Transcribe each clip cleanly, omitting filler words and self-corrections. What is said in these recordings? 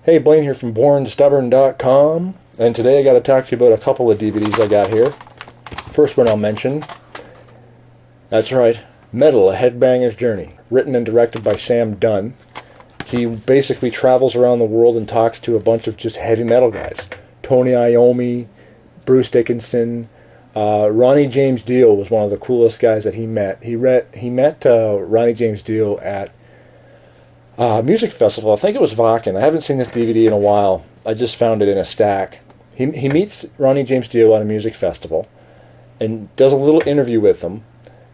Hey, Blaine here from bornstubbornradio.com, and today I got to talk to you about a couple of DVDs I got here. First one I'll mention, that's right, Metal, A Headbanger's Journey, written and directed by Sam Dunn. He basically travels around the world and talks to a bunch of just heavy metal guys. Tony Iommi, Bruce Dickinson, Ronnie James Dio was one of the coolest guys that he met. He met Ronnie James Dio at music festival. I think it was Vakken. I haven't seen this DVD in a while. I just found it in a stack. He meets Ronnie James Dio at a music festival and does a little interview with him,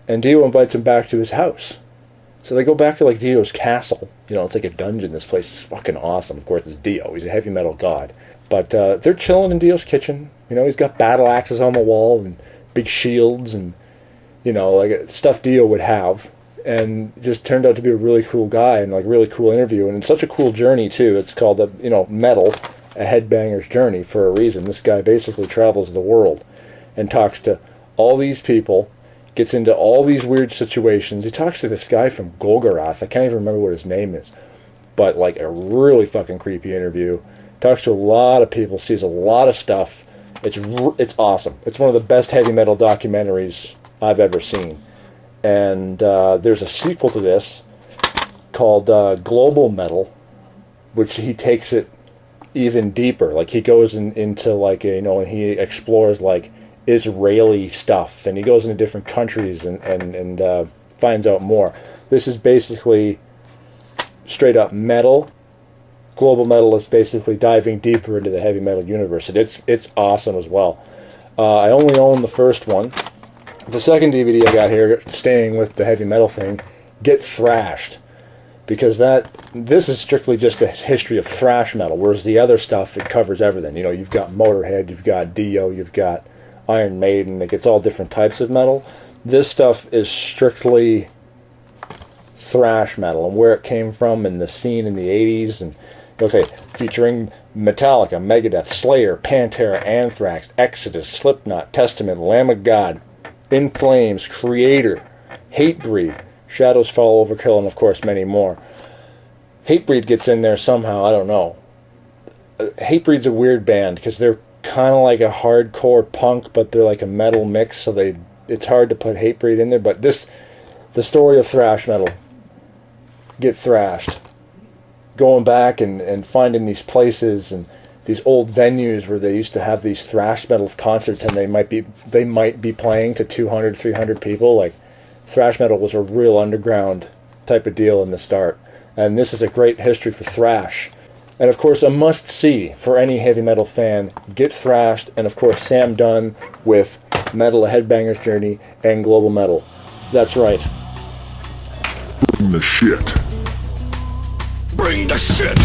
and Dio invites him back to his house. So they go back to like Dio's castle. You know, it's like a dungeon. This place is fucking awesome. Of course, it's Dio. He's a heavy metal god. But they're chilling in Dio's kitchen. You know, he's got battle axes on the wall and big shields and, you know, like stuff Dio would have. And just turned out to be a really cool guy and like really cool interview, and it's such a cool journey too. It's called Metal, A Headbanger's Journey for a reason. This guy basically travels the world and talks to all these people, gets into all these weird situations. He talks to this guy from Golgoroth. I can't even remember what his name is, but like a really fucking creepy interview. Talks to a lot of people, sees a lot of stuff. It's awesome. It's one of the best heavy metal documentaries I've ever seen. And there's a sequel to this called Global Metal, which he takes it even deeper. Like he goes into like and he explores like Israeli stuff, and he goes into different countries and finds out more. This is basically straight up metal. Global Metal is basically diving deeper into the heavy metal universe, and it's awesome as well. I only own the first one. The second DVD I got here, staying with the heavy metal thing, Get Thrashed, because this is strictly just a history of thrash metal, whereas the other stuff, it covers everything. You know, you've got Motorhead, you've got Dio, you've got Iron Maiden. It gets all different types of metal. This stuff is strictly thrash metal and where it came from and the scene in the 80s. And featuring Metallica, Megadeth, Slayer, Pantera, Anthrax, Exodus, Slipknot, Testament, Lamb of God, In Flames, Creator, Hatebreed, Shadows Fall, Overkill, and of course many more. Hatebreed gets in there somehow, I don't know. Hatebreed's a weird band because they're kind of like a hardcore punk, but they're like a metal mix, so it's hard to put Hatebreed in there. But the story of thrash metal, Get Thrashed, going back and finding these places and these old venues where they used to have these thrash metal concerts, and they might be playing to 200, 300 people. Like, thrash metal was a real underground type of deal in the start, and this is a great history for thrash. And of course, a must-see for any heavy metal fan, Get Thrashed, and of course Sam Dunn with Metal, A Headbanger's Journey, and Global Metal. That's right. Bring the shit. Bring the shit.